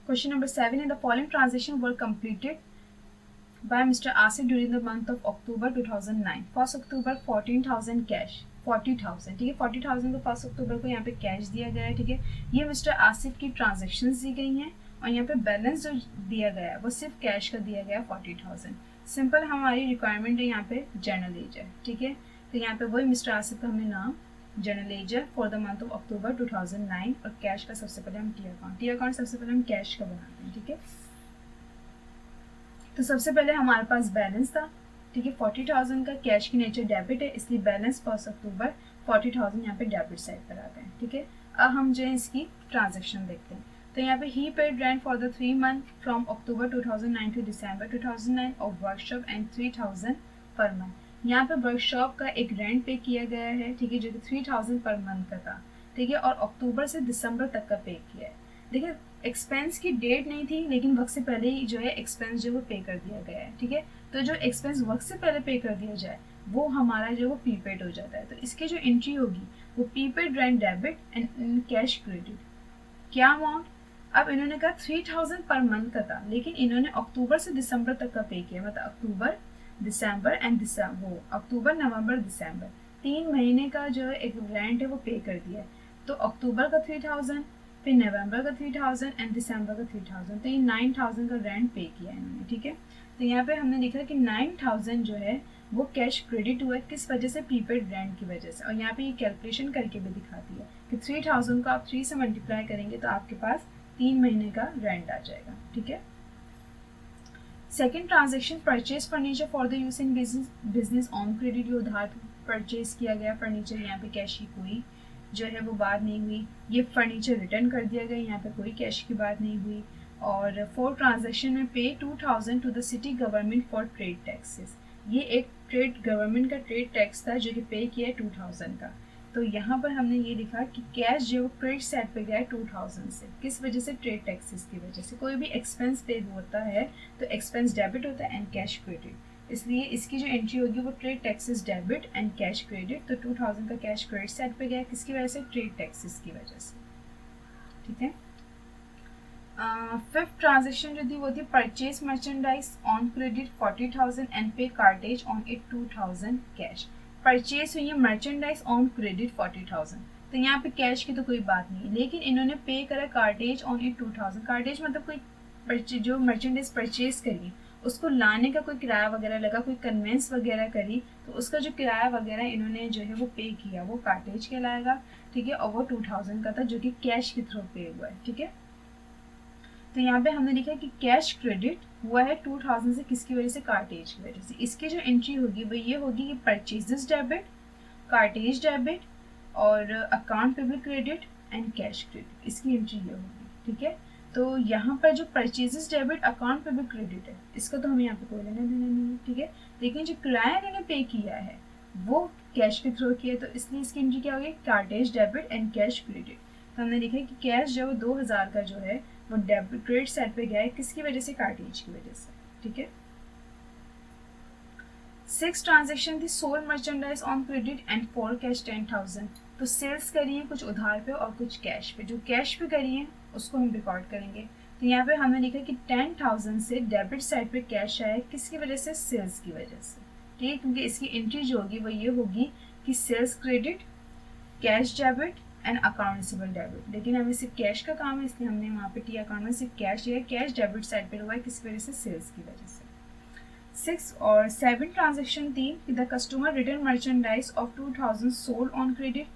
Question number 7 in the following transaction were completed by Mr. Asif during the month of October 2009. First October 14,000 cash, 40,000, ठीक है, 40,000 को first October को यहाँ पे cash दिया गया है, ठीक है। ये मिस्टर आसिफ की ट्रांजेक्शन्स दी गई हैं और यहाँ पे बैलेंस जो दिया गया है वो सिर्फ कैश का दिया गया है 40,000। सिंपल हमारी रिक्वायरमेंट है यहाँ पे जर्नल लेजर, ठीक है। तो यहाँ पे वही मिस्टर आसिफ का हमें नाम journal ledger for the month of October 2009 और कैश का सबसे पहले हम टी अकाउंट सबसे पहले हम कैश का बनाते हैं, ठीक है। तो सबसे पहले हमारे पास बैलेंस था, ठीक है, 40,000 का, कैश की नेचर डेबिट है इसलिए बैलेंस फर्स्ट अक्टूबर 40,000 यहाँ पे डेबिट साइड पर आ गए, ठीक है। अब हम जो है इसकी ट्रांजेक्शन देखते हैं। तो यहाँ पे ही paid rent for the 3 month from October 2009 to December 2009 of workshop and 3,000 per month. यहाँ पे वर्कशॉप का एक रेंट पे किया गया है, ठीक है, जो कि 3,000 पर मंथ का था, ठीक है, और अक्टूबर से दिसंबर तक का पे किया है। देखिए एक्सपेंस की डेट नहीं थी लेकिन वक्त से पहले ही जो है एक्सपेंस जो वो पे कर दिया गया है, ठीक है। तो जो एक्सपेंस वक्त से पहले पे कर दिया जाए वो हमारा जो वो प्रीपेड हो जाता है। तो इसकी जो एंट्री होगी वो prepaid rent debit and cash credit. क्या अमाउंट, अब इन्होंने कहा 3,000 पर मंथ का था लेकिन इन्होंने अक्टूबर से दिसंबर तक का पे किया, मतलब अक्टूबर दिसंबर एंड वो अक्टूबर नवंबर दिसंबर 3 महीने का जो है एक रेंट है वो पे कर दिया है। तो अक्टूबर का 3,000, फिर नवंबर का 3,000 एंड दिसंबर का 3,000, तो ये 9,000 का रेंट पे किया है इन्होंने, ठीक है। तो यहाँ पे हमने लिखा कि 9,000 जो है वो कैश क्रेडिट हुआ है, किस वजह से, प्रीपेड रेंट की वजह से। और यहाँ पे ये कैलकुलेशन करके भी दिखाती है कि 3,000 को आप 3 से मल्टीप्लाई करेंगे तो आपके पास 3 महीने का रेंट आ जाएगा, ठीक है। Second transaction, purchase furniture for the use in business on credit. ये उधार परचेज किया गया फर्नीचर, यहाँ पे कैश की कोई जो है वो बात नहीं हुई। ये फर्नीचर रिटर्न कर दिया गया, यहाँ पे कोई कैश की बात नहीं हुई। और 4 ट्रांजेक्शन में pay 2,000 to the city government for trade taxes. ये एक ट्रेड गवर्नमेंट का ट्रेड टैक्स था जो कि पे किया है 2,000 का। तो यहाँ पर हमने ये लिखा कि कैश जो क्रेडिट साइड पे गया है 2,000 से, किस वजह से, ट्रेड टैक्सेस की वजह से। कोई भी एक्सपेंस पे होता है तो एक्सपेंस डेबिट होता है एंड कैश क्रेडिट, इसलिए इसकी जो एंट्री होगी वो trade taxes debit and cash credit. तो 2,000 का कैश क्रेडिट साइड पे गया, किसकी वजह से, ट्रेड टैक्सेस की वजह से, ठीक है। फिफ्थ ट्रांजेक्शन जो थी वो थी purchase merchandise on credit 40,000 and pay cartage on it 2,000 cash. Purchase हुई है मर्चेंडाइज ऑन क्रेडिट 40,000, तो यहाँ पे कैश की तो कोई बात नहीं, लेकिन इन्होंने पे करा कार्टेज ऑन इट 2,000। कार्टेज मतलब कोई जो मर्चेंडाइज परचेज करी उसको लाने का कोई किराया वगैरह लगा, कोई कन्वेंस वगैरह करी, तो उसका जो किराया वगैरह इन्होंने जो है वो पे किया, वो कार्टेज कहलाएगा, ठीक है। और वो 2,000 का था जो कि कैश के थ्रू पे हुआ है, ठीक है। तो यहाँ पे हमने लिखा कि कैश क्रेडिट हुआ है 2,000 से, किसकी वजह से, कार्टेज की वजह से। इसकी जो एंट्री होगी वो ये होगी कि परचेजेस डेबिट, कार्टेज डेबिट और account payable credit and cash credit, इसकी एंट्री ये होगी, ठीक है। तो यहाँ पर जो purchases debit, account payable credit है, इसका तो हमें यहाँ पे कोई लेना देना नहीं है, ठीक है। लेकिन जो किराया इन्होंने पे किया है वो कैश के थ्रू किया है, तो इसलिए इसकी एंट्री क्या होगी, cartage debit and cash credit. तो हमने लिखा है कि कैश जो 2,000 का जो है वो डेबिट क्रेडिट साइड पे गया है, किसकी वजह से, कार्टेज की वजह से, ठीक है। 6 ट्रांजेक्शन थी sold merchandise on credit and for cash 10,000। तो सेल्स करी है कुछ उधार पे और कुछ कैश पे, जो कैश पे करी है उसको हम रिकॉर्ड करेंगे। तो यहाँ पे हमने लिखा कि 10,000 से डेबिट साइड पे कैश आया, किसकी वजह से, सेल्स की वजह से, ठीक है। क्योंकि इसकी एंट्री जो होगी वो ये होगी कि sales credit, cash debit and account receivable debit. लेकिन हमें सिर्फ कैश का काम है इसलिए हमने वहाँ पे टी अकाउंट में सिर्फ कैश है, कैश डेबिट साइड पे हुआ है, किस वजह से, सेल्स की वजह से। 6 और 7 ट्रांजेक्शन थी कि the customer return merchandise of 2,000 sold on credit.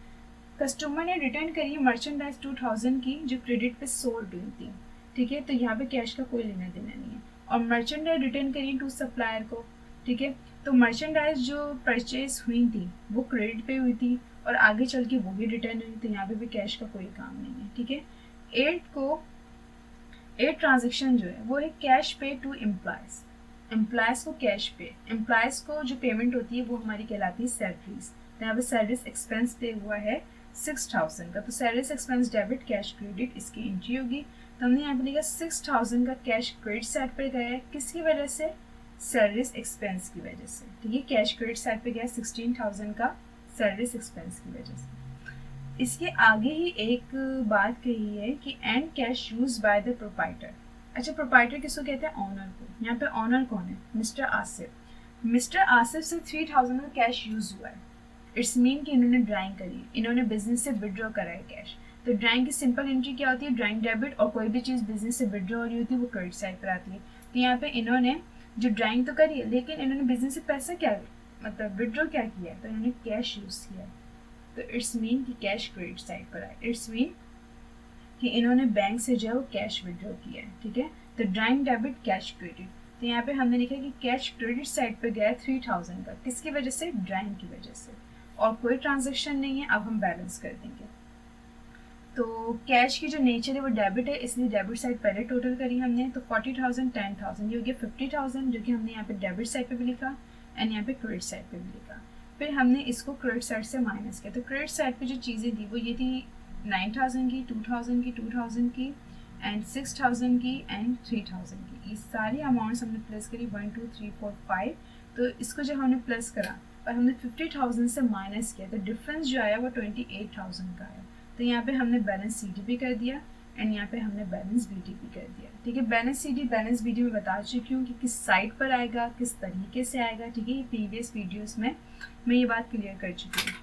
Customer ने रिटर्न करी मर्चेंडाइज 2,000 की जो क्रेडिट पे सोल्ड हुई थी, ठीक है। तो यहाँ पे कैश का कोई लेना देना नहीं है। और मर्चेंडाइज रिटर्न करी टू सप्लायर को, ठीक है। तो मर्चेंडाइज जो परचेज हुई थी वो क्रेडिट पे हुई थी और आगे चल के वो भी रिटर्न हुई, तो यहाँ पे भी कैश का कोई काम नहीं है, ठीक है। 8 ट्रांजेक्शन जो है वो है कैश पे टू एम्प्लॉयज, एम्प्लॉयज को कैश पे, एम्प्लॉयज को जो पेमेंट होती है वो हमारी कहलाती है सैलरीज। तो यहाँ पे सैलरीज एक्सपेंस पे हुआ है 6,000 का, तो salaries expense debit cash credit, इसकी एंट्री होगी। तो हमने यहाँ पे लिखा 6,000 का कैश क्रेडिट साइड पे गया है, किसकी वजह से, सैलरीज एक्सपेंस की वजह से, ठीक है। कैश क्रेडिट साइड पे गया 16,000 का सैलरीज एक्सपेंस की वजह से। इसके आगे ही एक बात कही है कि and cash use by the proprietor. अच्छा, प्रोपाइटर किसको कहते हैं? ऑनर को। यहाँ पे ऑनर कौन है? मिस्टर आसिफ। मिस्टर आसिफ से 3000 का कैश यूज हुआ है। इट्स मीन कि इन्होंने ड्राइंग करी, इन्होंने बिजनेस से विड्रॉ करा है कैश। तो ड्राइंग की सिंपल एंट्री क्या होती है? ड्राइंग डेबिट, और कोई भी चीज़ बिजनेस से विड्रॉ हो रही होती है वो क्रेडिट साइड पर आती है। तो यहाँ पे इन्होंने जो ड्राइंग तो करी है, लेकिन इन्होंने बिजनेस से पैसा क्या मतलब विड्रॉ क्या किया है? तो इन्होंने कैश यूज़ किया है। तो इट्स मीन कि कैश क्रेडिट साइड पर आए। इट्स मीन कि इन्होंने बैंक से जो है वो कैश विड्रॉ किया है। ठीक है, तो ड्राइंग डेबिट, कैश क्रेडिट। तो यहाँ पे हमने लिखा कि कैश क्रेडिट साइड पर गया 3000 का। किसकी वजह से? ड्राइंग की वजह से। और कोई ट्रांजेक्शन नहीं है। अब हम बैलेंस कर देंगे। तो कैश की जो नेचर है वो डेबिट है, इसलिए डेबिट साइड पहले टोटल करी हमने। तो 40,000, 10,000, ये हो गया 50,000, जो कि हमने यहाँ पे डेबिट साइड पे भी लिखा एंड यहाँ पे क्रेडिट साइड पे भी लिखा। फिर हमने इसको क्रेडिट साइड से माइनस किया। तो क्रेडिट साइड पे जो चीज़ें थी वो ये थी 9,000 की, 2,000 की, 2,000 की एंड 6,000 की एंड 3,000 की। ये सारी अमाउंट्स हमने प्लस करी 1 2 3 4 5। तो इसको जब हमने प्लस करा और हमने 50,000 से माइनस किया तो डिफरेंस जो आया वो 28,000 का आया। तो यहाँ पे हमने बैलेंस सी डी भी कर दिया एंड यहाँ पे हमने बैलेंस बी डी भी कर दिया। ठीक है, balance C D balance B D में बता चुकी हूँ कि किस साइड पर आएगा, किस तरीके से आएगा। ठीक है, ये प्रीवियस वीडियोस में मैं ये बात क्लियर कर चुकी हूँ।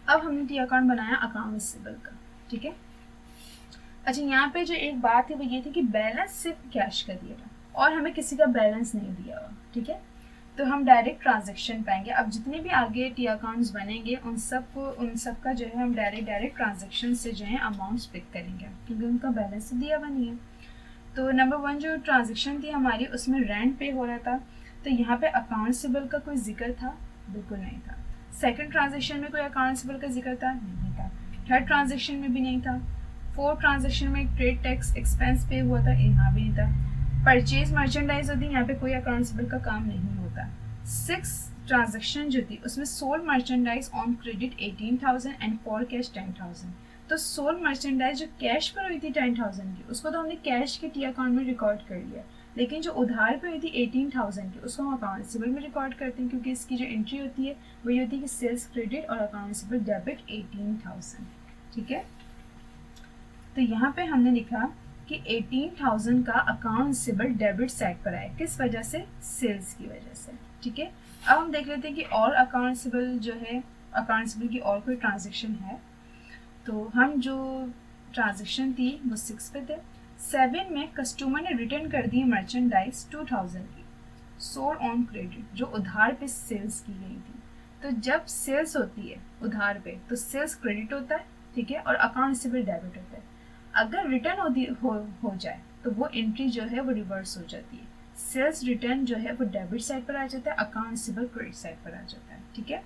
अब हमने टी अकाउंट बनाया अकाउंट रिसीवेबल का। ठीक है, अच्छा यहाँ पे जो एक बात है वो ये थी कि बैलेंस सिर्फ कैश का दिया था और हमें किसी का बैलेंस नहीं दिया हुआ। ठीक है, तो हम डायरेक्ट ट्रांजैक्शन पाएंगे। अब जितने भी आगे टी अकाउंट्स बनेंगे उन सब का जो है हम डायरेक्ट ट्रांजैक्शन से जो है अमाउंट्स पिक करेंगे, क्योंकि उनका बैलेंस दिया हुआ नहीं है। तो नंबर 1 जो ट्रांजैक्शन थी हमारी उसमें रेंट पे हो रहा था, तो यहाँ पे अकाउंट रिसीवेबल का कोई जिक्र था? बिल्कुल नहीं था। सेकेंड ट्रांजैक्शन में कोई अकाउंट रिसीवेबल का जिक्र था? नहीं था। थर्ड ट्रांजैक्शन में भी नहीं था। फोर्थ ट्रांजैक्शन में ट्रेड टैक्स एक्सपेंस पे हुआ था, यहाँ भी नहीं था। परचेज मर्चेंडाइज होती है, यहाँ पे कोई अकाउंट रिसीवेबल का काम नहीं होता। 6 ट्रांजैक्शन जो थी उसमें sold merchandise on credit 18,000 and for cash 10,000। तो सोल्ड मर्चेंडाइज जो कैश पर हुई थी 10,000 की उसको तो हमने कैश के टी अकाउंट में रिकॉर्ड कर लिया, लेकिन जो उधार पे हुई थी 18,000 की उसको हम अकाउंट रिसीवेबल में रिकॉर्ड करते हैं, क्योंकि इसकी जो एंट्री होती है वही होती है कि सेल्स क्रेडिट और अकाउंट रिसीवेबल डेबिट 18,000। ठीक है, तो यहाँ पे हमने लिखा कि 18,000 का अकाउंट रिसीवेबल डेबिट साइड पर आए। किस वजह से? सेल्स की वजह से। ठीक है, अब हम देख लेते हैं कि और अकाउंट रिसीवेबल जो है, अकाउंट रिसीवेबल की और कोई ट्रांजैक्शन है। तो हम जो ट्रांजैक्शन थी वो 6 पे थे। 7 में कस्टमर ने रिटर्न कर दी मर्चेंडाइज 2,000 की सोल्ड ऑन क्रेडिट, जो उधार पे सेल्स की गई थी। तो जब सेल्स होती है उधार पे तो सेल्स क्रेडिट होता है। ठीक है, और अकाउंट रिसीवेबल डेबिट होता है। अगर रिटर्न हो जाए तो वो एंट्री जो है वो रिवर्स हो जाती है। सेल्स रिटर्न जो है वो डेबिट साइड पर आ जाता है, अकाउंट रिसीवेबल क्रेडिट साइड पर आ जाता है। ठीक है,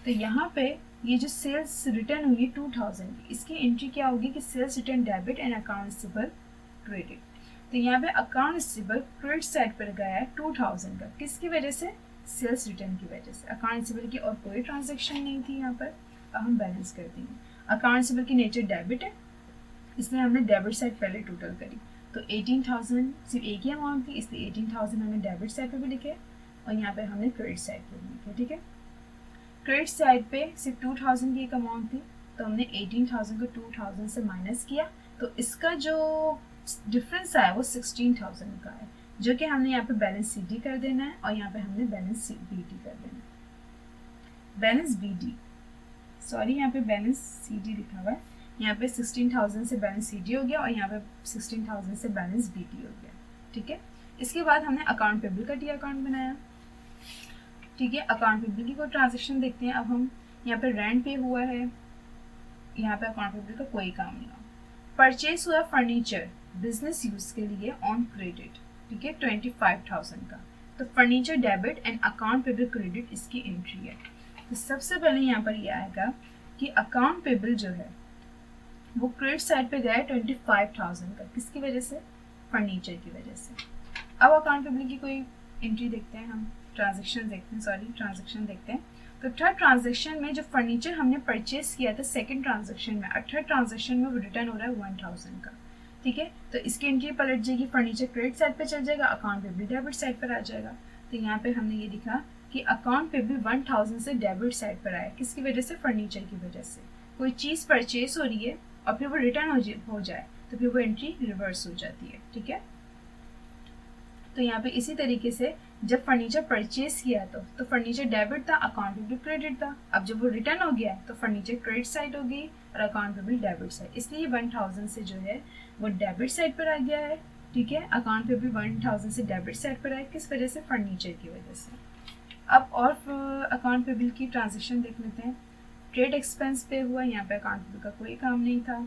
तो यहाँ पे ये जो सेल्स रिटर्न हुई 2,000 की, इसकी एंट्री क्या होगी कि sales return debit and account receivable credit. तो यहाँ पे अकाउंट रिसीवेबल क्रेडिट साइड पर गया है 2,000 का। किसकी वजह से? सेल्स रिटर्न की वजह से। अकाउंट रिसीवेबल की और कोई ट्रांजेक्शन नहीं थी यहाँ पर। अब हम बैलेंस कर देंगे। अकाउंट रिसीवेबल की नेचर डेबिट है, इसलिए हमने डेबिट साइड पहले टोटल करी। तो 18,000 सिर्फ एक ही अमाउंट थी, इसलिए 18,000 हमने डेबिट साइड पे भी लिखे और यहाँ पे हमने क्रेडिट साइड पे भी लिखे। ठीक है, क्रेडिट साइड पे सिर्फ 2,000 की एक अमाउंट थी, तो हमने 18,000 को 2,000 से माइनस किया, तो इसका जो डिफरेंस आया वो 16,000 का है, जो कि हमने यहाँ पे बैलेंस सी डी कर देना है और यहाँ पे हमने बैलेंस बी डी कर देना है। बैलेंस बी डी, सॉरी यहाँ पे बैलेंस सी डी लिखा हुआ है। यहाँ पे 16,000 से बैलेंस सी डी हो गया और यहाँ पे 16,000 से बैलेंस बी डी हो गया। ठीक है, इसके बाद हमने अकाउंट पेबल का टी अकाउंट बनाया। ठीक है, अकाउंट पेबल की कोई ट्रांजेक्शन देखते हैं। अब हम यहाँ पे रेंट पे हुआ है, यहाँ पे अकाउंट पेबल का कोई काम नहीं हुआ। परचेज हुआ फर्नीचर बिजनेस यूज के लिए ऑन क्रेडिट। ठीक है, 25,000 का। तो furniture debit and account payable credit इसकी एंट्री है। तो सबसे पहले यहाँ पर यह आएगा कि अकाउंट पेबल जो है वो क्रेडिट साइड पे गया है 25,000 का। किसकी वजह से? फर्नीचर की वजह से। अब अकाउंट पेबल की कोई एंट्री देखते हैं, हम ट्रांजैक्शन देखते हैं। तो थर्ड ट्रांजैक्शन में जो फर्नीचर हमने परचेज किया था सेकंड ट्रांजैक्शन में, और थर्ड ट्रांजैक्शन में वो रिटर्न हो रहा है 1,000 का। ठीक है, तो इसकी एंट्री पलट जाएगी, फर्नीचर क्रेडिट साइड पे चल जाएगा, अकाउंट पेबल डेबिट साइड पर आ जाएगा। तो यहाँ पे हमने ये लिखा कि अकाउंट पेबल 1000 से डेबिट साइड पर आया, किसकी वजह से, फर्नीचर की वजह से। कोई चीज़ परचेज हो रही है और फिर वो रिटर्न हो जाए तो फिर वो एंट्री रिवर्स हो जाती है, ठीक है। तो यहाँ पे इसी तरीके से जब फर्नीचर परचेज किया तो फर्नीचर डेबिट था, अकाउंट पेबल क्रेडिट था। अब जब वो रिटर्न हो गया तो फर्नीचर क्रेडिट साइड हो गई और अकाउंट पेबल डेबिट साइड, इसलिए 1000 से जो है वो डेबिट साइड पर आ गया है, ठीक है। अकाउंट पेबल 1000 से डेबिट साइड पर आया, किस वजह से, फर्नीचर की वजह से। अब और अकाउंट पेबल की ट्रांजेक्शन देख लेते हैं। ट्रेड एक्सपेंस पे हुआ, यहाँ पे अकाउंट पेबल का कोई काम नहीं था।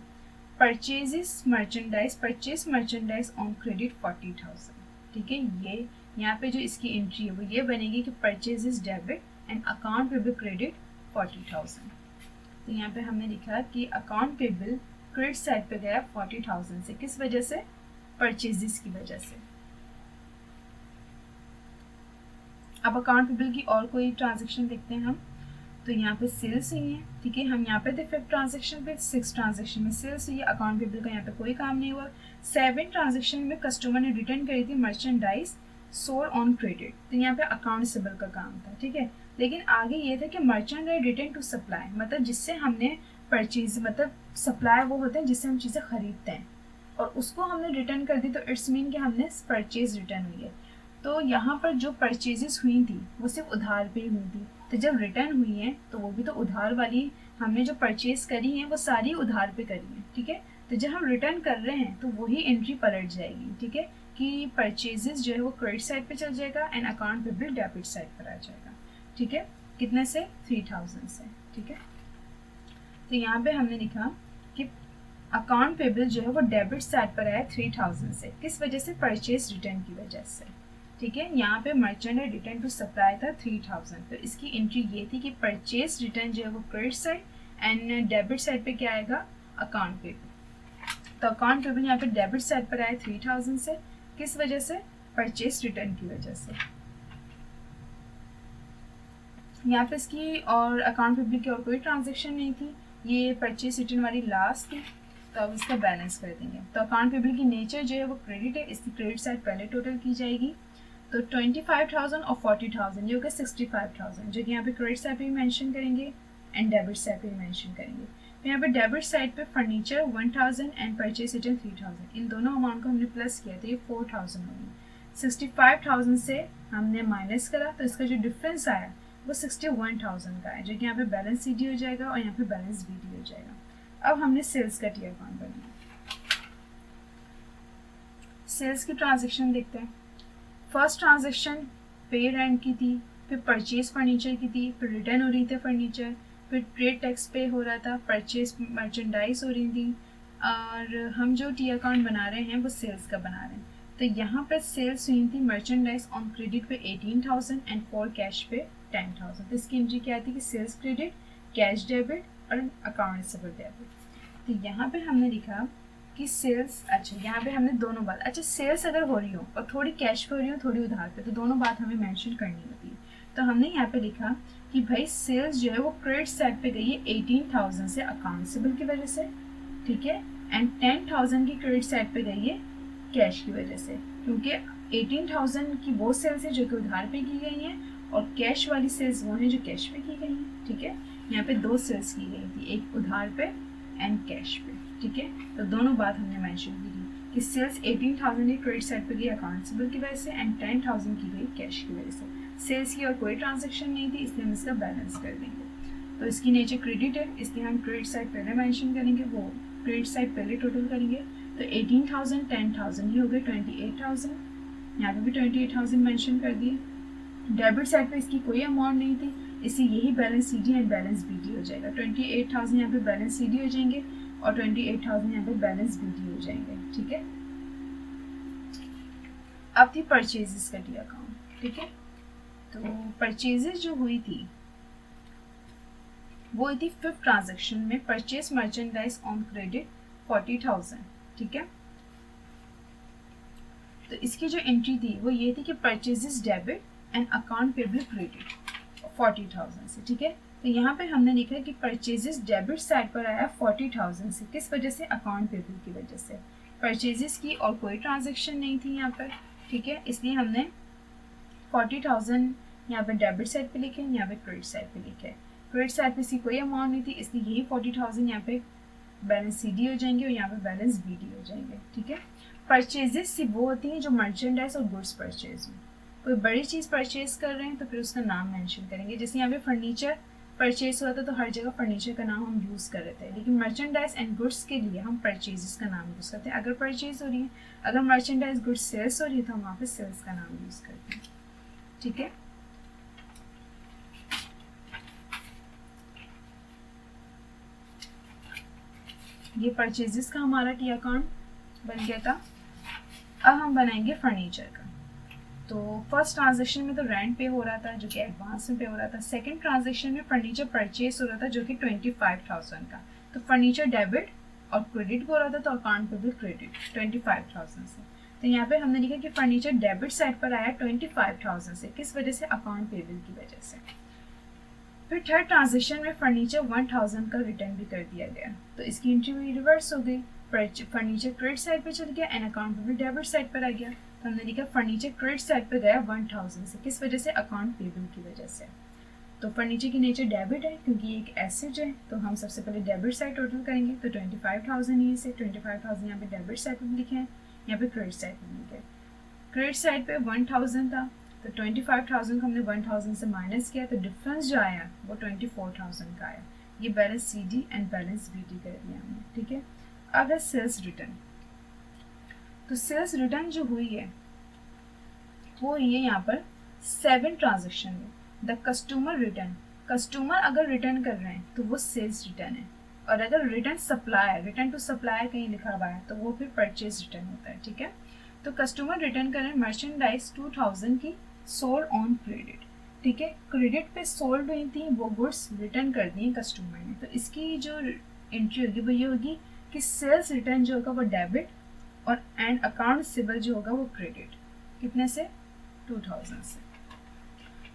परचेज मर्चेंडाइज ऑन क्रेडिट 40,000, ठीक है। ये यहाँ पे जो इसकी एंट्री है वो ये बनेगी कि purchases debit and account payable credit 40,000। तो यहाँ पे हमने लिखा कि अकाउंट पेबल क्रेडिट साइड पे गया 40,000 से, किस वजह से, परचेजेस की वजह से। अब अकाउंट पेबल की और कोई ट्रांजेक्शन देखते हैं हम। तो यहाँ पे सेल्स हुई है, ठीक है। हम यहाँ पे थे 5 ट्रांजेक्शन पे, 6 ट्रांजेक्शन में सेल्स हुई है, अकाउंट पेबल का यहाँ पे कोई काम नहीं हुआ। 7 ट्रांजेक्शन में कस्टमर ने रिटर्न करी थी मर्चेंडाइज सोल्ड ऑन क्रेडिट, तो यहाँ पे अकाउंट पेबल का काम था, ठीक है। लेकिन आगे ये था कि मर्चेंडाइज रिटर्न टू सप्लाई, मतलब जिससे हमने परचेज, मतलब सप्लाई वो होते हैं जिससे हम चीज़ें खरीदते हैं, और उसको हमने रिटर्न कर दी, तो इट्स मीन कि हमने परचेज रिटर्न हुई है। तो यहाँ पर जो परचेजेस हुई थी वो सिर्फ उधार पे ही हुई थी, तो जब रिटर्न हुई है तो वो भी तो उधार वाली, हमने जो परचेज करी है वो सारी उधार पे करी है, ठीक है। तो जब हम रिटर्न कर रहे हैं तो वही एंट्री पलट जाएगी, ठीक है, कि परचेजेस जो है वो क्रेडिट साइड पे चल जाएगा and account payable debit side पर आ जाएगा, ठीक है। कितने से, 3000 से, ठीक है। तो यहाँ पे हमने लिखा कि अकाउंट पेबल जो है वो डेबिट साइड पर आया 3000 से, किस वजह से, परचेज रिटर्न की वजह से, ठीक है। यहाँ पे मर्चेंट रिटर्न टू सप्लाई था 3000, तो इसकी एंट्री ये थी कि परचेज रिटर्न जो है वो credit side and debit side पे क्या आएगा, अकाउंट पेबल। तो अकाउंट पेबल यहाँ पे डेबिट साइड पर आया 3000 से, किस वजह से, परचेज रिटर्न की वजह से। यहाँ पे इसकी और अकाउंट पेबल की और कोई ट्रांजेक्शन नहीं थी, ये परचेज रिटर्न वाली लास्ट थी, तो अब इसका बैलेंस कर देंगे। तो अकाउंट पेबल की नेचर जो है वो क्रेडिट है, इसकी क्रेडिट साइड पहले टोटल की जाएगी। तो 25,000 और 40,000 ये हो गया 65,000, जो कि यहाँ पे क्रेडिट साइड पे भी मेंशन करेंगे एंड डेबिट साइड पे भी मेंशन करेंगे। तो यहाँ पे डेबिट साइड पे फर्नीचर 1000 एंड परचेज रिटर्न 3000, इन दोनों अमाउंट को हमने प्लस किया, तो ये 4000 होगी। 65,000 से हमने माइनस करा, तो इसका जो डिफरेंस आया वो 61,000 का है, जो कि यहाँ पे बैलेंस सी डी हो जाएगा और यहाँ पे बैलेंस बी डी हो जाएगा। अब हमने सेल्स का टी अकाउंट बनाया। सेल्स की ट्रांजेक्शन देखते हैं। फर्स्ट ट्रांजेक्शन पे रेंट की थी, फिर परचेज फर्नीचर की थी, फिर रिटर्न हो रही थी फर्नीचर, फिर ट्रेड टैक्स पे हो रहा था, परचेज मर्चेंडाइज हो रही थी, और हम जो टी अकाउंट बना रहे हैं वो सेल्स का बना रहे हैं। तो यहाँ पर सेल्स हुई थी मर्चेंडाइज ऑन क्रेडिट पे 18,000 एंड फॉर कैश पे 10,000। तो इसकी एंट्री क्या थी कि सेल्स क्रेडिट, कैश डेबिट और अकाउंट रिसीवेबल डेबिट। तो यहाँ पे हमने लिखा कि सेल्स, अच्छा यहाँ पे हमने दोनों बात, अच्छा सेल्स अगर हो रही हो और थोड़ी कैश पे हो रही हो थोड़ी उधार पे, तो दोनों बात हमें मेंशन करनी होती है। तो हमने यहाँ पे लिखा कि भाई सेल्स जो है वो क्रेडिट साइड पे गई है 18,000 से अकाउंट रिसीवेबल की वजह से, ठीक है, एंड 10,000 की क्रेडिट साइड पे गई है कैश की वजह से, क्योंकि 18,000 की वो सेल्स है जो कि उधार पे की गई हैं और कैश वाली सेल्स वो हैं जो कैश पे की गई हैं, ठीक है। यहाँ पे 2 सेल्स की गई थी, एक उधार पे एंड कैश पे, ठीक है। तो दोनों बात हमने मेंशन की थी कि सेल्स 18,000 की क्रेडिट साइड पे गई अकाउंट रिसीवेबल की वजह से एंड 10,000 की गई कैश की वजह से। सेल्स की और कोई ट्रांजेक्शन नहीं थी, इसलिए हम इसका बैलेंस कर देंगे। तो इसकी नेचर क्रेडिट है, इसलिए हम क्रेडिट साइड पहले मेंशन करेंगे, वो क्रेडिट साइड पहले टोटल करेंगे। तो 18,000 10,000 ये हो गए 28,000, यहाँ पे भी 28,000 मेंशन कर दिए। डेबिट साइड पे इसकी कोई अमाउंट नहीं थी, इसलिए यही balance C D and balance B D हो जाएगा। 28,000 यहाँ पे बैलेंस सी डी हो जाएंगे और 28,000 यहाँ पे बैलेंस बी डी हो जाएंगे, ठीक है। अब थी परचेजेस का टी अकाउंट, ठीक है। तो परचेजेस जो हुई थी वो हुई थी 5th ट्रांजेक्शन में, परचेज मर्चेंडाइज ऑन क्रेडिट 40,000, ठीक है। तो इसकी जो एंट्री थी वो ये थी कि purchases debit and account payable credit 40,000 से, ठीक है। तो यहाँ पे हमने लिखा है कि परचेजेस डेबिट साइड पर आया 40,000 से, किस वजह से, अकाउंट पेबल की वजह से। परचेजेस की और कोई ट्रांजेक्शन नहीं थी यहाँ पर, ठीक है, इसलिए हमने 40,000 यहाँ पे डेबिट साइड पे लिखे, यहाँ पे क्रेडिट साइड पे लिखे। क्रेडिट साइड पे इसकी कोई अमाउंट नहीं थी, इसलिए यही 40,000 यहाँ पे बैलेंस सी डी हो जाएंगे और यहाँ पे बैलेंस बी डी हो जाएंगे। ठीक है, परचेजेस सिर्फ वो होती हैं जो मर्चेंडाइज और गुड्स परचेज में, कोई बड़ी चीज़ परचेज कर रहे हैं तो फिर उसका नाम मेंशन करेंगे। जैसे यहाँ पे फर्नीचर परचेज हुआ था तो हर जगह फर्नीचर का नाम हम यूज़ कर रहे थे, लेकिन मर्चेंडाइज एंड गुड्स के लिए हम परचेजेस का नाम यूज़ करते हैं। अगर परचेज हो रही है, अगर मर्चेंडाइज गुड्स सेल्स हो रही है तो हम वहाँ पे सेल्स का नाम यूज़ करते हैं। ठीक है, ये परचेजेस का हमारा टी अकाउंट बन गया था। अब हम बनाएंगे फर्नीचर का। तो फर्स्ट ट्रांजेक्शन में तो रेंट पे हो रहा था जो कि एडवांस में पे हो रहा था। सेकंड ट्रांजेक्शन में फर्नीचर परचेज हो रहा था जो कि 25,000 का, तो फर्नीचर डेबिट और क्रेडिट हो रहा था, तो अकाउंट पे भी क्रेडिट 25,000 से। तो यहाँ पे हमने लिखा कि फर्नीचर डेबिट साइड पर आया 25,000 से, किस वजह से, अकाउंट पेबल की वजह से। फिर थर्ड ट्रांजेक्शन में फर्नीचर 1,000 का रिटर्न भी कर दिया गया, तो इसकी एंट्री भी रिवर्स हो गई। फर्नीचर क्रेडिट साइड पे चल गया एंड अकाउंट पे भी डेबिट साइड पर आ गया। तो हमने लिखा फर्नीचर क्रेडिट साइड पे गया 1,000 से, किस वजह से, अकाउंट पेबल की वजह से। तो फर्नीचर की नेचर डेबिट है क्योंकि ये एक एसेट है, तो हम सबसे पहले डेबिट साइड टोटल करेंगे। तो 25,000 ही से 25,000 यहाँ पे डेबिट साइड पे लिखे हैं, यहाँ पे क्रेडिट साइड पे लिखे। क्रेडिट साइड पे 1,000 था, तो 25,000 को हमने 1,000 से माइनस किया, तो डिफरेंस जो आया वो 24,000 का आया। ये balance C D and balance B D कर दिया हमने। ठीक है, अब है सेल्स रिटर्न। तो सेल्स रिटर्न जो हुई है वो ये यहाँ पर 7 ट्रांजेक्शन में द कस्टमर रिटर्न, कस्टमर अगर रिटर्न कर रहे हैं तो वो सेल्स रिटर्न है, और अगर return supplier, return to supplier कहीं लिखा हुआ है तो वो फिर परचेज रिटर्न होता है। ठीक है, तो कस्टमर रिटर्न करें मर्चेंडाइज 2,000 की सोल्ड ऑन क्रेडिट। ठीक है, क्रेडिट पे सोल्ड हुई थी वो गुड्स रिटर्न कर दी कस्टमर ने, तो इसकी जो एंट्री होगी वो ये होगी कि सेल्स रिटर्न जो होगा वो डेबिट और एंड अकाउंट सिबल जो होगा वो क्रेडिट। कितने से, 2,000 से।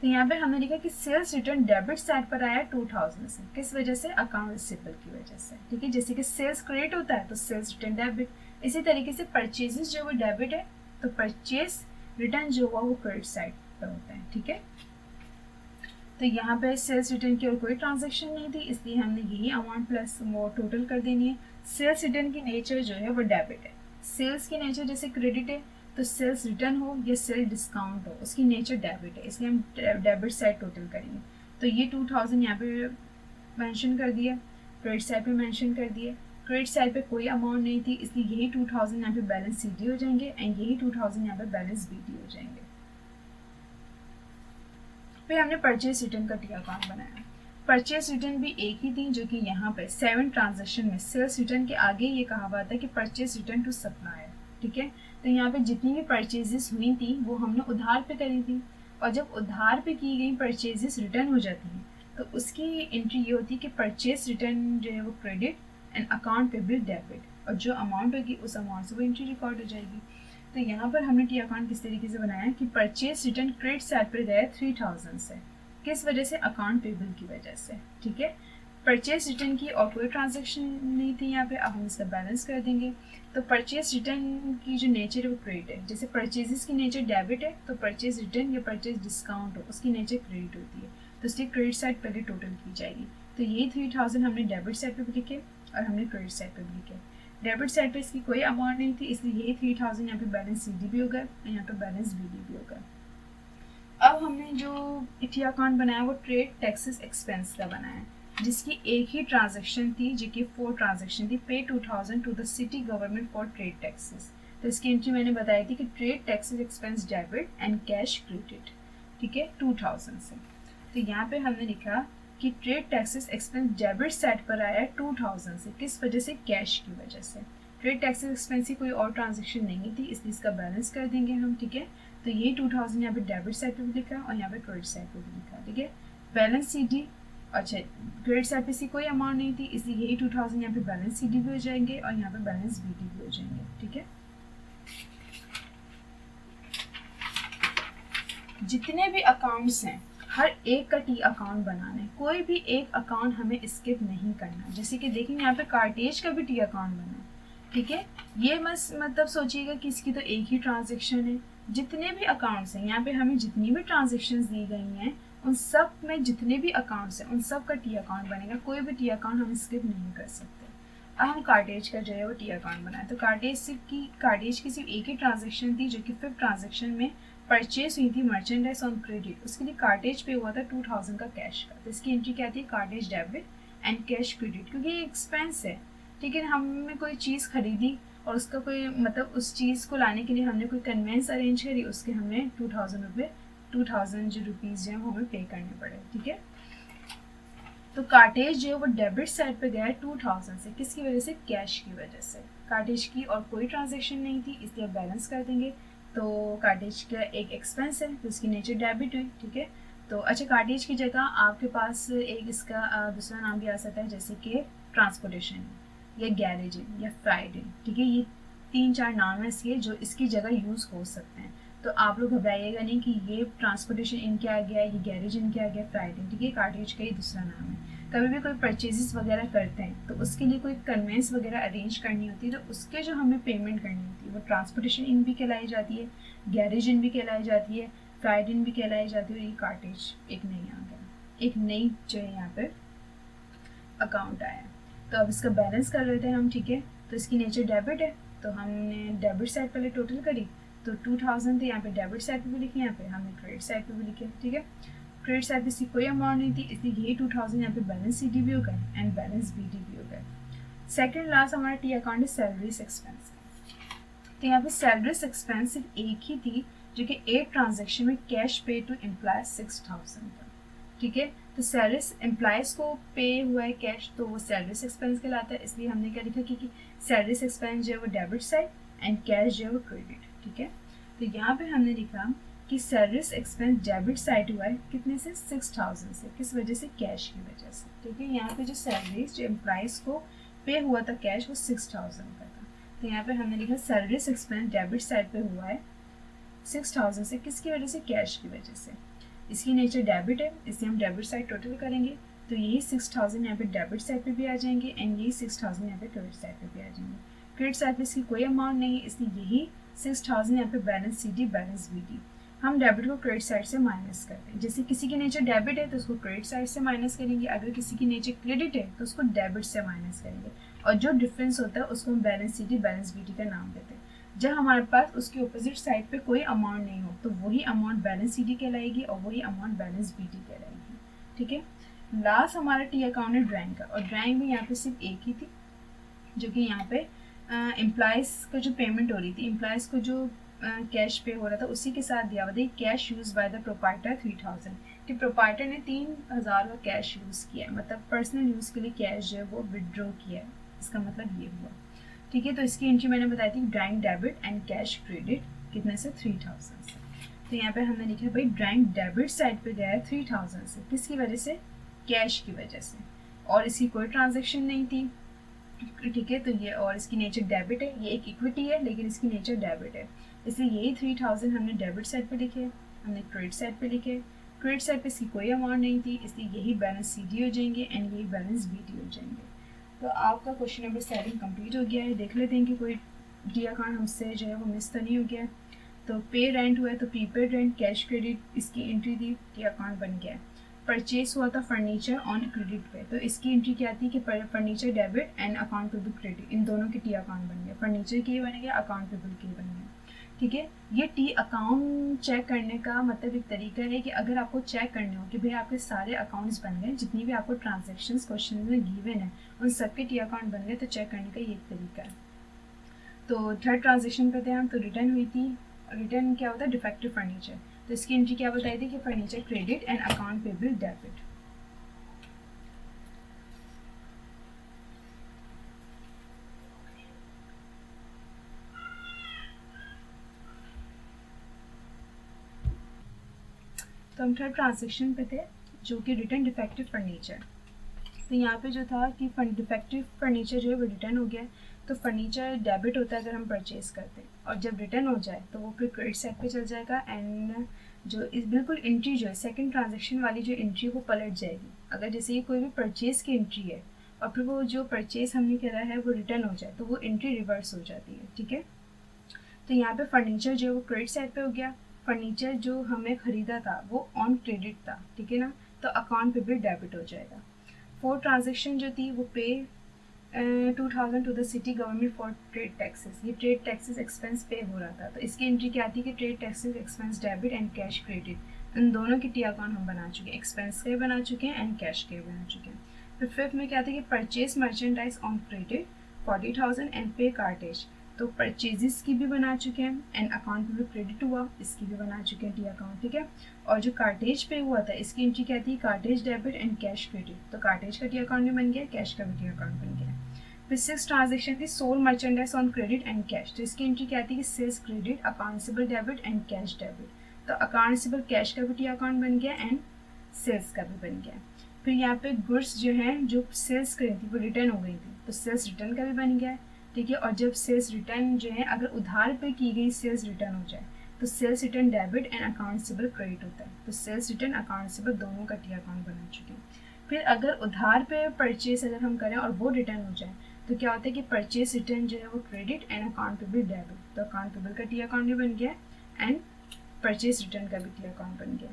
तो यहाँ पे हमने लिखा कि सेल्स रिटर्न डेबिट साइड पर आया 2,000 से, किस वजह से, अकाउंट रिसीवेबल की वजह से। ठीक है, जैसे कि सेल्स क्रेडिट होता है तो सेल्स रिटर्न डेबिट, इसी तरीके से परचेजेस जो वो डेबिट है तो परचेज रिटर्न जो हुआ वो क्रेडिट साइड पर होता है। ठीक है, तो यहाँ पे सेल्स रिटर्न की और कोई ट्रांजेक्शन नहीं थी, इसलिए हमने यही अमाउंट प्लस वो टोटल कर देनी है। सेल्स रिटर्न की नेचर जो है वो डेबिट है, सेल्स की नेचर जैसे क्रेडिट है तो सेल्स रिटर्न हो या सेल डिस्काउंट हो उसकी नेचर डेबिट है, इसलिए हम डेबिट साइड टोटल करेंगे। तो ये 2,000 यहाँ पे मेंशन कर दिया, क्रेडिट साइड पे मेंशन कर दिया। क्रेडिट साइड पे कोई अमाउंट नहीं थी, इसलिए यही 2,000 यहाँ पे बैलेंस सी डी हो जाएंगे एंड यही 2,000 यहाँ पे बैलेंस बी डी हो जाएंगे। फिर हमने परचेज रिटर्न का टी अकाउंट बनाया। परचेज रिटर्न भी एक ही थी जो कि यहाँ पे 7 ट्रांजेक्शन में सेल्स रिटर्न के आगे ये कहा हुआ था कि परचेज रिटर्न टू सप्लायर। ठीक है, तो यहाँ पे जितनी भी परचेजेस हुई थी वो हमने उधार पे करी थी, और जब उधार पे की गई परचेजेस रिटर्न हो जाती हैं तो उसकी एंट्री ये होती है कि परचेज रिटर्न जो है वो credit and account payable debit, और जो अमाउंट होगी उस अमाउंट से वो एंट्री रिकॉर्ड हो जाएगी। तो यहाँ पर हमने टी अकाउंट किस तरीके से बनाया कि परचेज रिटर्न क्रेडिट साइड पर गया 3,000 से, किस वजह से, अकाउंट पेबल की वजह से। ठीक है, परचेज रिटर्न की और कोई ट्रांजेक्शन नहीं थी यहाँ पे। अब हम इसका बैलेंस कर देंगे। तो परचेज रिटर्न की जो नेचर है वो क्रेडिट है, जैसे परचेजेस की नेचर डेबिट है तो परचेज रिटर्न या परचेज डिस्काउंट हो उसकी नेचर क्रेडिट होती है, तो इसलिए क्रेडिट साइड पहले टोटल की जाएगी। तो ये 3,000 हमने डेबिट साइड पे भी लिखे और हमने क्रेडिट साइड पे भी लिखे। डेबिट साइड पे इसकी कोई अमाउंट नहीं थी, इसलिए यही 3,000 यहाँ पे बैलेंस सी डी भी होगा और यहाँ पे बैलेंस बी डी भी होगा। अब हमने जो टी अकाउंट बनाया वो ट्रेड टैक्सेस एक्सपेंस का बनाया, जिसकी एक ही ट्रांजैक्शन थी जो कि 4 ट्रांजैक्शन थी। Pay 2,000 to the city government for trade taxes, तो इसकी एंट्री मैंने बताई थी कि trade taxes expense debit and cash credit. ठीक है, 2,000 से। तो यहाँ पे हमने लिखा कि trade taxes expense debit side पर आया 2,000 से, किस वजह से, कैश की वजह से। ट्रेड टैक्सेस एक्सपेंस की कोई और ट्रांजैक्शन नहीं थी, इसलिए इसका बैलेंस कर देंगे हम। ठीक है, तो ये 2,000 यहाँ पे डेबिट साइड पे भी लिखा और यहाँ पे क्रेडिट साइड पे भी लिखा। ठीक है, बैलेंस सी डी, अच्छा क्रेडिट साइड पे सी कोई अमाउंट नहीं थी, इसलिए यही 2,000 यहाँ पे बैलेंस सी डी भी हो जाएंगे और यहाँ पे बैलेंस बी डी भी हो जाएंगे। ठीक है, जितने भी अकाउंट्स हैं हर एक का टी अकाउंट बनाना है, कोई भी एक अकाउंट हमें स्किप नहीं करना। जैसे कि देखेंगे यहाँ पे कार्टेज का भी टी अकाउंट बना है। ठीक है, ये मतलब सोचिएगा कि इसकी तो एक ही ट्रांजेक्शन है, जितने भी अकाउंट्स हैं, यहाँ पे हमें जितनी भी ट्रांजेक्शन्स दी गई हैं उन सब में जितने भी अकाउंट्स हैं उन सब का टी अकाउंट बनेगा, कोई भी टी अकाउंट हम स्किप नहीं कर सकते। अब हम कार्टेज का जो है वो टी अकाउंट बनाए, तो कार्टेज की सिर्फ एक ही ट्रांजेक्शन थी जो कि 5th ट्रांजेक्शन में परचेज हुई थी मर्चेंडाइज ऑन क्रेडिट, उसके लिए कार्टेज पे हुआ था 2000 का कैश का, तो इसकी एंट्री क्या थी, cartage debit and cash credit, क्योंकि ये एक्सपेंस है, ठीक है। हमने कोई चीज़ खरीदी और उसका कोई मतलब उस चीज़ को लाने के लिए हमने कोई कन्वेंस अरेंज करी, उसके हमें 2000 जो रुपीज़ जो है वो हमें पे करने पड़े, ठीक है। तो कार्टेज जो है वो डेबिट साइड पे गया है 2000 से, किसकी वजह से, कैश की वजह से। कार्टेज की और कोई ट्रांजेक्शन नहीं थी इसलिए बैलेंस कर देंगे, तो कार्टेज का एक एक्सपेंस है तो इसकी नेचर डेबिट हुई, ठीक है। तो अच्छा, कार्टेज की जगह आपके पास एक इसका दूसरा नाम भी आ सकता है, जैसे कि ट्रांसपोर्टेशन या गैरेजिंग या फ्राइडिंग, ठीक है। ये 3-4 नाम है इसके जो इसकी जगह यूज़ हो सकते हैं, तो आप लोग घबराइएगा नहीं कि ये ट्रांसपोर्टेशन इनके आ गया, ये गैरेज इनके आ गया, फ्राइडिंग, ठीक है। कार्टेज का ही दूसरा नाम है। कभी भी कोई परचेजेस वगैरह करते हैं तो उसके लिए कोई कन्वेंस वगैरह अरेंज करनी होती है, तो उसके जो हमें पेमेंट करनी होती है वो ट्रांसपोर्टेशन इन भी कहलाई जाती है, गैरेज इन भी कहलाई जाती है, फ्राइड इन भी कहलाई जाती है, और ये कार्टेज एक नई आ गया, एक नई जो है यहाँ पे अकाउंट आया। तो अब इसका बैलेंस कर लेते हैं हम, ठीक है। तो इसकी नेचर डेबिट है, तो हमने डेबिट साइड पहले टोटल करी, तो 2000 थे, यहाँ पे डेबिट साइड पे भी लिखे, यहाँ पे हमने क्रेडिट साइड पे भी लिखे, ठीक है। क्रेडिट साइड पे इसकी कोई अमाउंट नहीं थी इसलिए यही 2000 यहाँ पे बैलेंस सी डी भी हो गए एंड बैलेंस बी डी भी हो गए। सेकेंड लास्ट हमारा टी अकाउंट है सैलरीज एक्सपेंस, तो यहाँ पे सैलरीज एक्सपेंस सिर्फ एक ही थी जो कि 8 ट्रांजेक्शन में कैश पे टू एम्प्लॉय 6000 था, ठीक है। तो सैलरीज एम्प्लॉयज को पे हुआ है कैश, तो वो सैलरीज एक्सपेंस कहलाता है, इसलिए हमने क्या लिखा कि सैलरीज एक्सपेंस जो है वो डेबिट साइड एंड कैश जो है वो क्रेडिट, ठीक है। तो यहाँ पे हमने लिखा कि सैलरीज एक्सपेंस डेबिट साइड हुआ है कितने से, 6000 से, किस वजह से, कैश की वजह से, ठीक है। यहाँ पे जो सैलरीज जो एम्प्लॉयज को पे हुआ था कैश वो 6000 का था, तो यहाँ पे हमने लिखा सैलरीज एक्सपेंस डेबिट साइड पे हुआ है 6000 से, किसकी वजह से, कैश की वजह से। इसकी नेचर डेबिट है इसलिए हम डेबिट साइड टोटल करेंगे, तो यही 6000 यहाँ पे डेबिट साइड पे भी आ जाएंगे एंड यही 6000 यहाँ पे क्रेडिट साइड पे भी आ जाएंगे। क्रेडिट साइड पे इसकी कोई अमाउंट नहीं है इसलिए यही 6000 यहाँ पे balance C D balance B D. हम डेबिट को क्रेडिट साइड से माइनस करते हैं, जैसे किसी की नेचर डेबिट है तो उसको क्रेडिट साइड से माइनस करेंगे, अगर किसी की नेचर क्रेडिट है तो उसको डेबिट से माइनस करेंगे, और जो डिफरेंस होता है उसको हम balance C D balance B D का नाम देते हैं। जब हमारे पास उसके अपोजिट साइड पे कोई अमाउंट नहीं हो तो वही अमाउंट बैलेंस सी डी कहलाएगी और वही अमाउंट बैलेंस बी डी कहलाएगी, ठीक है। लास्ट हमारा टी अकाउंट है ड्राइंग का, और ड्राइंग भी यहाँ पे सिर्फ एक ही थी जो कि यहाँ पे एम्प्लॉयज़ को जो पेमेंट हो रही थी, एम्प्लॉयज़ को जो कैश पे हो रहा था उसी के साथ दिया हुआ था, cash use by the proprietor 3000, कि प्रोपाइटर ने 3000 का कैश यूज़ किया है, मतलब पर्सनल यूज़ के लिए कैश जो है वो विदड्रॉ किया है, इसका मतलब ये हुआ, ठीक है। तो इसकी एंट्री मैंने बताई थी drawing debit and cash credit कितने से, 3000 से। तो यहाँ पे हमने लिखा भाई ड्राइंग डेबिट साइड पे गया है 3000 से, किसकी वजह से, कैश की वजह से, और इसकी कोई ट्रांजेक्शन नहीं थी, ठीक है। तो ये, और इसकी नेचर डेबिट है, ये एक इक्विटी है लेकिन इसकी नेचर डेबिट है, इसलिए यही 3000 हमने डेबिट साइड पे लिखे, हमने क्रेडिट साइड पे लिखे। क्रेडिट साइड पे इसकी कोई अमाउंट नहीं थी इसलिए यही बैलेंस सी डी हो जाएंगे एंड यही बैलेंस बी डी हो जाएंगे। तो आपका क्वेश्चन नंबर 7 कंप्लीट हो गया है। देख लेते हैं कि कोई डी अकाउंट हमसे जो है वो मिस तो नहीं हो गया। तो पे रेंट हुआ है तो प्रीपेड रेंट कैश क्रेडिट इसकी एंट्री थी, डी अकाउंट बन गया। परचेज हुआ था फर्नीचर ऑन क्रेडिट पे, तो इसकी एंट्री क्या थी कि furniture debit and account payable credit, इन दोनों के टी अकाउंट बन गया, फर्नीचर के बन गया, अकाउंट पेबल के बन गया, ठीक है। ये टी अकाउंट चेक करने का मतलब एक तरीका है कि अगर आपको चेक करने हो कि भाई आपके सारे अकाउंट्स बन गए, जितनी भी आपको ट्रांजेक्शन्स क्वेश्चन में गिवन है उन सबके टी अकाउंट बन गए, तो चेक करने का ये एक तरीका है। तो थर्ड ट्रांजेक्शन पे थे हम, तो रिटर्न हुई थी, रिटर्न क्या होता है, डिफेक्टिव फर्नीचर, तो इसकी एंट्री क्या बताई थी कि furniture credit and account payable debit. तो हम थर्ड ट्रांजेक्शन पे थे जो कि रिटर्न डिफेक्टिव फर्नीचर। तो यहाँ पे जो था कि डिफेक्टिव फर्नीचर जो है वो रिटर्न हो गया, तो फर्नीचर डेबिट होता है अगर हम परचेज करते हैं, और जब रिटर्न हो जाए तो वो फिर क्रेडिट साइड पे चल जाएगा एंड जो इस बिल्कुल एंट्री जो है सेकंड ट्रांजेक्शन वाली जो एंट्री वो पलट जाएगी। अगर जैसे ये कोई भी परचेज की एंट्री है और फिर वो जो परचेज हमने करा है वो रिटर्न हो जाए तो वो एंट्री रिवर्स हो जाती है, ठीक है। तो यहाँ पे फर्नीचर जो है वो क्रेडिट साइड पे हो गया, फर्नीचर जो हमें ख़रीदा था वो ऑन क्रेडिट था, ठीक है ना, तो अकाउंट पे भी डेबिट हो जाएगा। 4 ट्रांजेक्शन जो थी वो pay 2000 to the city government for trade taxes, ये ट्रेड टैक्सेस एक्सपेंस पे हो रहा था, तो इसकी एंट्री क्या आती है कि trade taxes expense debit and cash credit, इन दोनों की टी अकाउंट हम बना चुके हैं, एक्सपेंस के बना चुके हैं एंड कैश के बना चुके हैं। फिर फिफ्थ में क्या था कि purchase merchandise on credit 40,000 and pay cartridge, तो परचेजेस की भी बना चुके हैं एंड अकाउंट में भी क्रेडिट हुआ, इसकी भी बना चुके हैं टी अकाउंट, ठीक है। और जो कार्टेज पे हुआ था इसकी एंट्री क्या थी, cartage debit and cash credit, तो कार्टेज का टी अकाउंट भी बन गया, कैश का भी टी अकाउंट बन गया। फिर 6 ट्रांजेक्शन थी sold merchandise on credit and cash, तो इसकी एंट्री क्या थी कि sales credit, accountable debit and cash debit, तो अकाउंटेबल कैश का भी टी अकाउंट बन गया एंड सेल्स का भी बन गया। फिर यहाँ पे गुड्स जो हैं जो सेल्स करी थी वो रिटर्न हो गई थी, तो सेल्स रिटर्न का भी बन गया, ठीक है। और जब सेल्स रिटर्न जो है अगर उधार पे की गई सेल्स रिटर्न हो जाए तो sales return debit and accountable credit होता है, तो सेल्स रिटर्न अकाउंटेबल दोनों का टी अकाउंट बना चुके हैं। फिर अगर उधार पे परचेज अगर हम करें और वो रिटर्न हो जाए तो क्या होता है कि परचेज रिटर्न जो है वो क्रेडिट एंड अकाउंटेबल डेबिट, तो अकाउंटेबल का टी अकाउंट भी बन गया एंड परचेज रिटर्न का भी टी अकाउंट बन गया।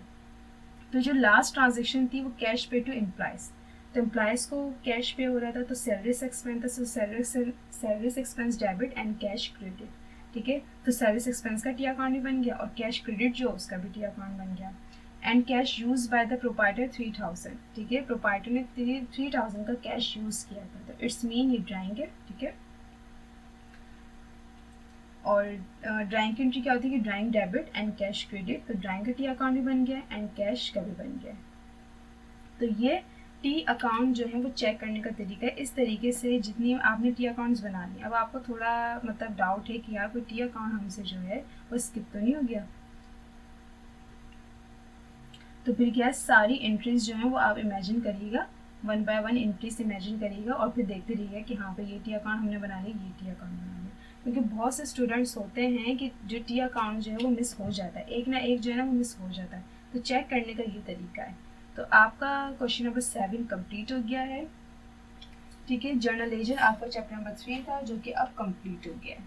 तो जो लास्ट ट्रांजेक्शन थी वो कैश पे टू एम्प्लॉयज़, तो एम्प्लॉयज़ को कैश पे हो रहा था, तो सैलरीज एक्सपेंस था, तो salaries expense debit and cash credit, ठीक है। तो सैलरीज एक्सपेंस का टी अकाउंट भी बन गया और कैश क्रेडिट जो उसका भी टी अकाउंट बन गया। And cash use by the proprietor 3000, ठीक है, प्रोपाइटर ने 3000 का कैश यूज़ किया था, तो इट्स मीन ये ड्राइंग है, ठीक है। और ड्राइंग की एंट्री क्या होती है कि drawing debit and cash credit, तो ड्राइंग का टी अकाउंट भी बन गया एंड कैश का भी बन गया। तो ये टी अकाउंट जो है वो चेक करने का तरीका है। इस तरीके से जितनी आपने टी अकाउंट्स बना लिए, अब आपको थोड़ा मतलब डाउट है कि यार कोई टी अकाउंट हमसे जो है वो स्किप तो नहीं हो गया, तो फिर क्या है सारी एंट्रीज जो हैं वो आप इमेजिन करिएगा, 1 बाय 1 एंट्रीज इमेजिन करिएगा और फिर देखते रहिएगा कि हाँ भाई ये टी अकाउंट हमने बना लिया, ये टी अकाउंट बना लिया, क्योंकि बहुत से स्टूडेंट्स होते हैं कि जो टी अकाउंट जो है वो मिस हो जाता है, एक ना एक जो है ना वो मिस हो जाता है, तो चेक करने का ये तरीका है। तो आपका क्वेश्चन नंबर 7 कंप्लीट हो गया है, ठीक है। जर्नल लेजर आपका चैप्टर नंबर 3 था जो कि अब कंप्लीट हो गया है।